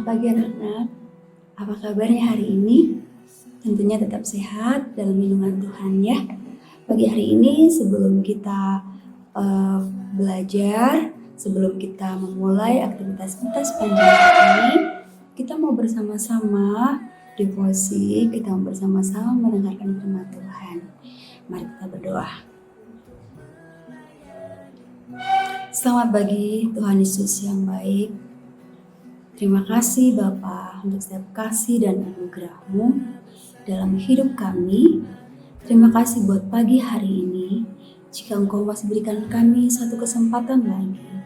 pagi anak-anak, apa kabarnya hari ini? Tentunya tetap sehat dalam lindungan Tuhan ya. Pagi hari ini sebelum kita belajar, sebelum kita memulai aktivitas kita sepanjang hari ini, kita mau bersama-sama devosi, kita mau bersama-sama mendengarkan firman Tuhan. Mari kita berdoa. Selamat pagi Tuhan Yesus yang baik. Terima kasih Bapa untuk setiap kasih dan anugerah-Mu dalam hidup kami. Terima kasih buat pagi hari ini. Jika Engkau masih berikan kami satu kesempatan lagi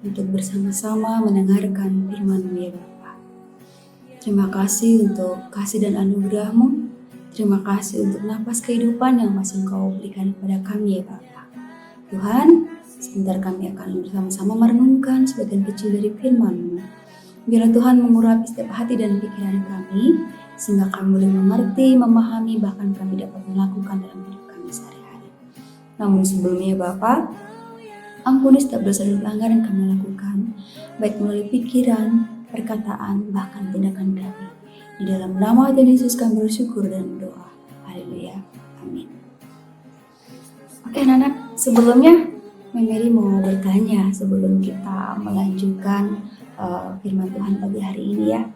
untuk bersama-sama mendengarkan firman-Mu ya Bapa. Terima kasih untuk kasih dan anugerah-Mu. Terima kasih untuk napas kehidupan yang masih Engkau berikan kepada kami ya Bapa. Tuhan, sebentar kami akan bersama-sama merenungkan sebagian kecil dari firman-Mu. Biarlah Tuhan mengurapi setiap hati dan pikiran kami, sehingga kami boleh mengerti, memahami, bahkan kami dapat melakukan dalam hidup kami sehari-hari. Namun sebelumnya Bapa, ampuni setiap dosa dan pelanggaran yang kami lakukan, baik melalui pikiran, perkataan, bahkan tindakan kami. Di dalam nama Tuhan Yesus kami bersyukur dan berdoa. Haleluya. Amin. Oke anak-anak, sebelumnya Mary mau bertanya sebelum kita melanjutkan firman Tuhan pagi hari ini ya.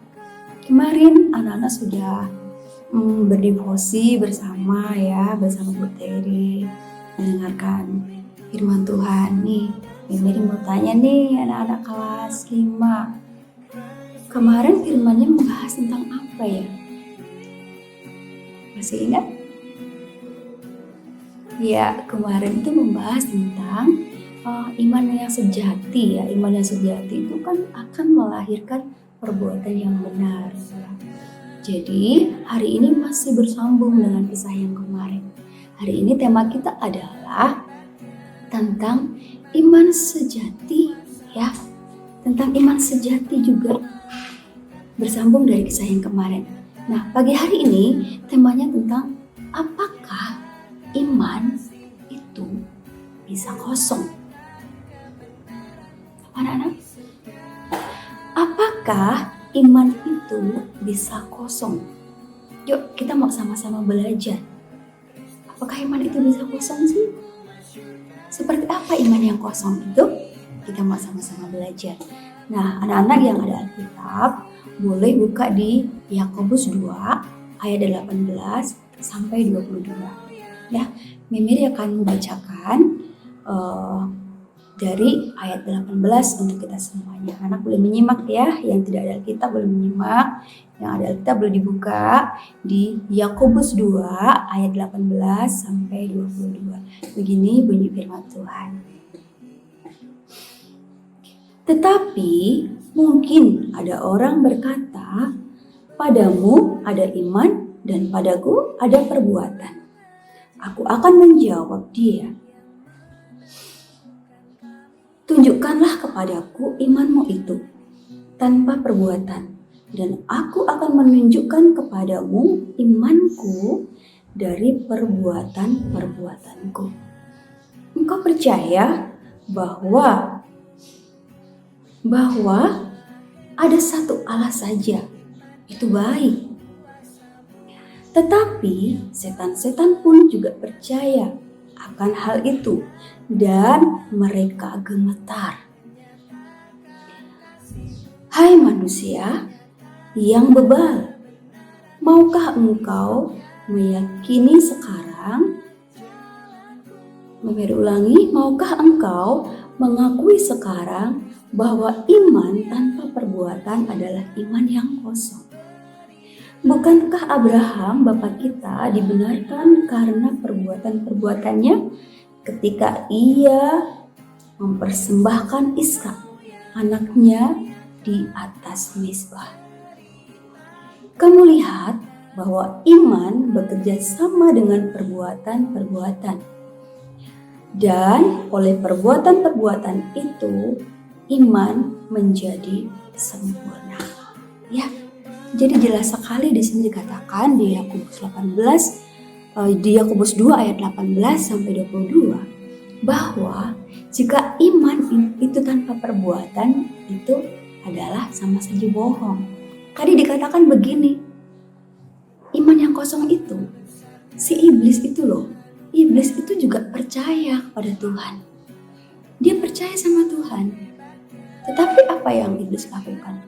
Kemarin anak-anak sudah berdevosi bersama Bu Terry mendengarkan firman Tuhan nih. Mary mau tanya nih anak-anak kelas 5. Kemarin firmannya membahas tentang apa ya? Masih ingat? Ya, kemarin itu membahas tentang iman yang sejati ya. Iman yang sejati itu kan akan melahirkan perbuatan yang benar ya. Jadi hari ini masih bersambung dengan kisah yang kemarin. Hari ini tema kita adalah tentang iman sejati ya. Tentang iman sejati juga bersambung dari kisah yang kemarin. Nah, pagi hari ini temanya tentang apakah iman itu bisa kosong? Anak-anak, apakah iman itu bisa kosong? Yuk kita mau sama-sama belajar. Apakah iman itu bisa kosong sih? Seperti apa iman yang kosong itu? Kita mau sama-sama belajar. Nah, anak-anak yang ada Alkitab boleh buka di Yakobus 2 ayat 18 sampai 22. Ya, Mimi akan membacakan dari ayat 18 untuk kita semuanya. Anak boleh menyimak ya, yang tidak ada Alkitab boleh menyimak, yang ada Alkitab boleh dibuka di Yakobus 2 ayat 18 sampai 22. Begini bunyi firman Tuhan. Tetapi mungkin ada orang berkata, padamu ada iman dan padaku ada perbuatan. Aku akan menjawab dia, tunjukkanlah kepadaku imanmu itu tanpa perbuatan, dan aku akan menunjukkan kepadamu imanku dari perbuatan-perbuatanku. Engkau percaya bahwa ada satu Allah saja, itu baik. Tetapi setan-setan pun juga percaya akan hal itu dan mereka gemetar. Hai manusia yang bebal, maukah engkau meyakini sekarang? Maukah engkau mengakui sekarang bahwa iman tanpa perbuatan adalah iman yang kosong? Bukankah Abraham bapa kita dibenarkan karena perbuatan-perbuatannya ketika ia mempersembahkan Ishak anaknya di atas mezbah? Kamu lihat bahwa iman bekerja sama dengan perbuatan-perbuatan, dan oleh perbuatan-perbuatan itu iman menjadi sempurna. Ya. Jadi jelas sekali di sini dikatakan di Yakobus 2 ayat 18 sampai 22 bahwa jika iman itu tanpa perbuatan itu adalah sama saja bohong. Tadi dikatakan begini, iman yang kosong itu, si iblis itu loh, iblis itu juga percaya kepada Tuhan. Dia percaya sama Tuhan. Tetapi apa yang iblis lakukan?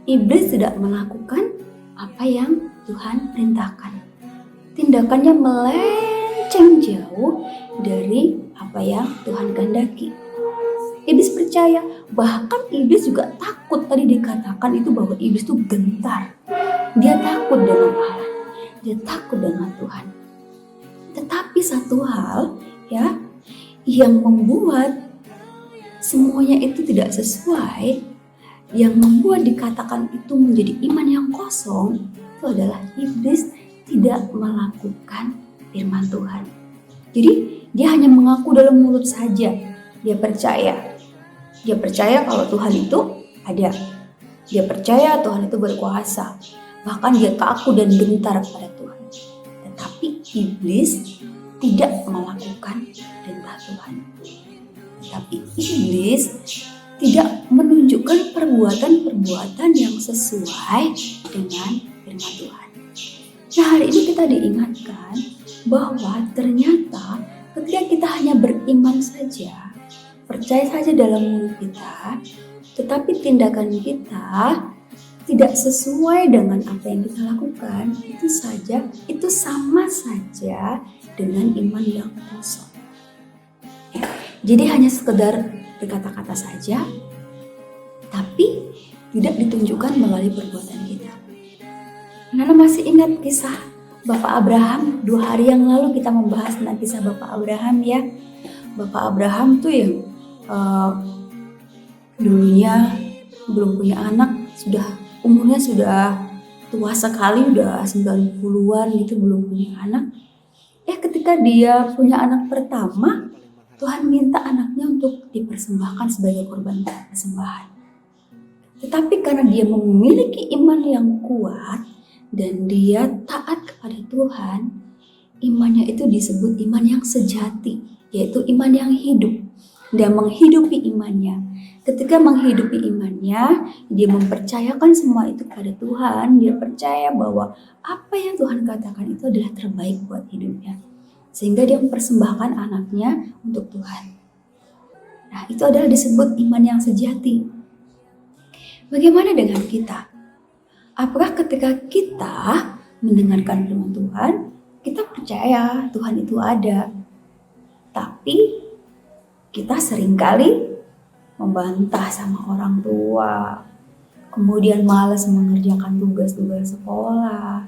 Iblis tidak melakukan apa yang Tuhan perintahkan. Tindakannya melenceng jauh dari apa yang Tuhan kehendaki. Iblis percaya, bahkan iblis juga takut. Tadi dikatakan itu bahwa iblis itu gentar. Dia takut dengan Allah, dia takut dengan Tuhan. Tetapi satu hal ya yang membuat semuanya itu tidak sesuai, yang membuat dikatakan itu menjadi iman yang kosong, itu adalah iblis tidak melakukan firman Tuhan. Jadi dia hanya mengaku dalam mulut saja. Dia percaya kalau Tuhan itu ada. Dia percaya Tuhan itu berkuasa. Bahkan dia kaku dan gentar kepada Tuhan. Tetapi iblis tidak melakukan perintah Tuhan. Tetapi iblis tidak menunjukkan perbuatan-perbuatan yang sesuai dengan firman Tuhan. Nah, hari ini kita diingatkan bahwa ternyata ketika kita hanya beriman saja, percaya saja dalam mulut kita, tetapi tindakan kita tidak sesuai dengan apa yang kita lakukan, itu sama saja dengan iman yang kosong. Jadi hanya sekedar berkata-kata saja, tapi tidak ditunjukkan melalui perbuatan kita. Nana masih ingat kisah Bapak Abraham? 2 hari yang lalu kita membahas tentang kisah Bapak Abraham ya. Bapak Abraham tuh yang dulunya belum punya anak, umurnya sudah tua sekali, udah 90-an gitu, belum punya anak. Ketika dia punya anak pertama, Tuhan minta anaknya untuk dipersembahkan sebagai korban persembahan. Tetapi karena dia memiliki iman yang kuat dan dia taat kepada Tuhan, imannya itu disebut iman yang sejati, yaitu iman yang hidup. Dia menghidupi imannya. Ketika menghidupi imannya, dia mempercayakan semua itu kepada Tuhan. Dia percaya bahwa apa yang Tuhan katakan itu adalah terbaik buat hidupnya. Sehingga dia mempersembahkan anaknya untuk Tuhan. Nah, itu adalah disebut iman yang sejati. Bagaimana dengan kita? Apakah ketika kita mendengarkan firman Tuhan, kita percaya Tuhan itu ada, tapi kita seringkali membantah sama orang tua, kemudian malas mengerjakan tugas-tugas sekolah,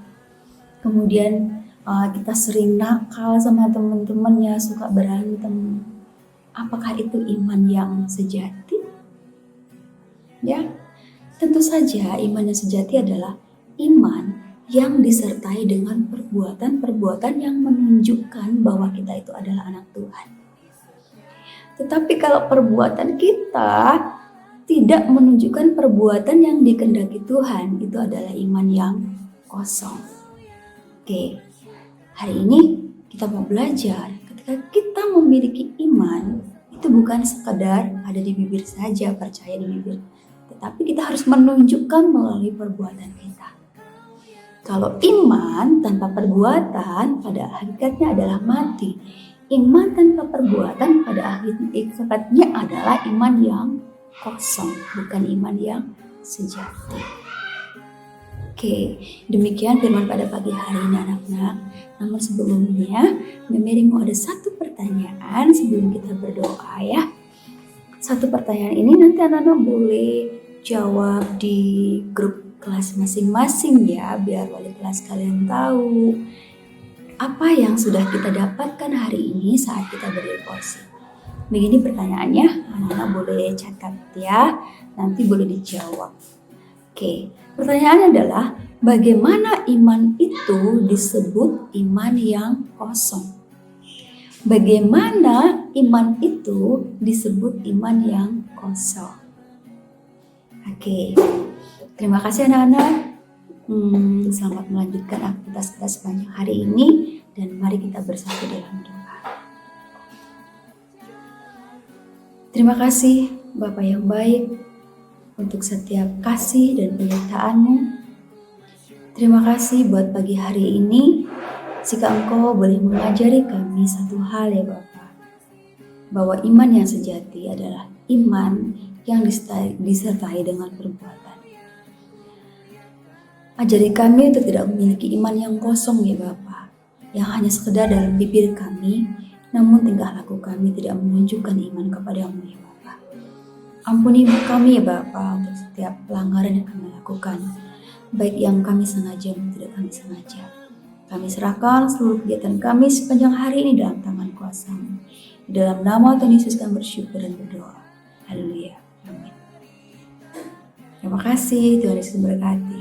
kemudian kita sering nakal sama teman-temannya, suka berantem. Apakah itu iman yang sejati? Ya, tentu saja iman yang sejati adalah iman yang disertai dengan perbuatan-perbuatan yang menunjukkan bahwa kita itu adalah anak Tuhan. Tetapi kalau perbuatan kita tidak menunjukkan perbuatan yang dikehendaki Tuhan, itu adalah iman yang kosong. Oke. Hari ini kita mau belajar ketika kita memiliki iman, itu bukan sekedar ada di bibir saja, percaya di bibir, tetapi kita harus menunjukkan melalui perbuatan kita. Kalau iman tanpa perbuatan pada hakikatnya adalah mati. Iman tanpa perbuatan pada hakikatnya adalah iman yang kosong, bukan iman yang sejati. Oke, demikian firman pada pagi hari ini anak-anak. Namun sebelumnya, Mary mau ada satu pertanyaan sebelum kita berdoa ya. Satu pertanyaan ini nanti anak-anak boleh jawab di grup kelas masing-masing ya, biar wali kelas kalian tahu apa yang sudah kita dapatkan hari ini saat kita berdevosi. Begini pertanyaannya, anak-anak boleh catat ya, nanti boleh dijawab. Oke, pertanyaannya adalah bagaimana iman itu disebut iman yang kosong? Bagaimana iman itu disebut iman yang kosong? Oke, terima kasih anak-anak. Selamat melanjutkan aktivitas kita sepanjang hari ini dan mari kita bersatu dalam doa. Terima kasih Bapak yang baik untuk setiap kasih dan penyertaan-Mu. Terima kasih buat pagi hari ini. Jika Engkau boleh mengajari kami satu hal ya Bapa, bahwa iman yang sejati adalah iman yang disertai dengan perbuatan. Ajari kami untuk tidak memiliki iman yang kosong ya Bapa, yang hanya sekedar dalam bibir kami, namun tingkah laku kami tidak menunjukkan iman kepadamu ya Bapa. Ampuni kami ya Bapa untuk setiap pelanggaran yang kami lakukan, baik yang kami sengaja maupun tidak kami sengaja. Kami serahkan seluruh kegiatan kami sepanjang hari ini dalam tangan kuasa-Mu. Di dalam nama Tuhan Yesus kami bersyukur dan berdoa. Haleluya. Amin. Terima kasih, Tuhan Yesus memberkati.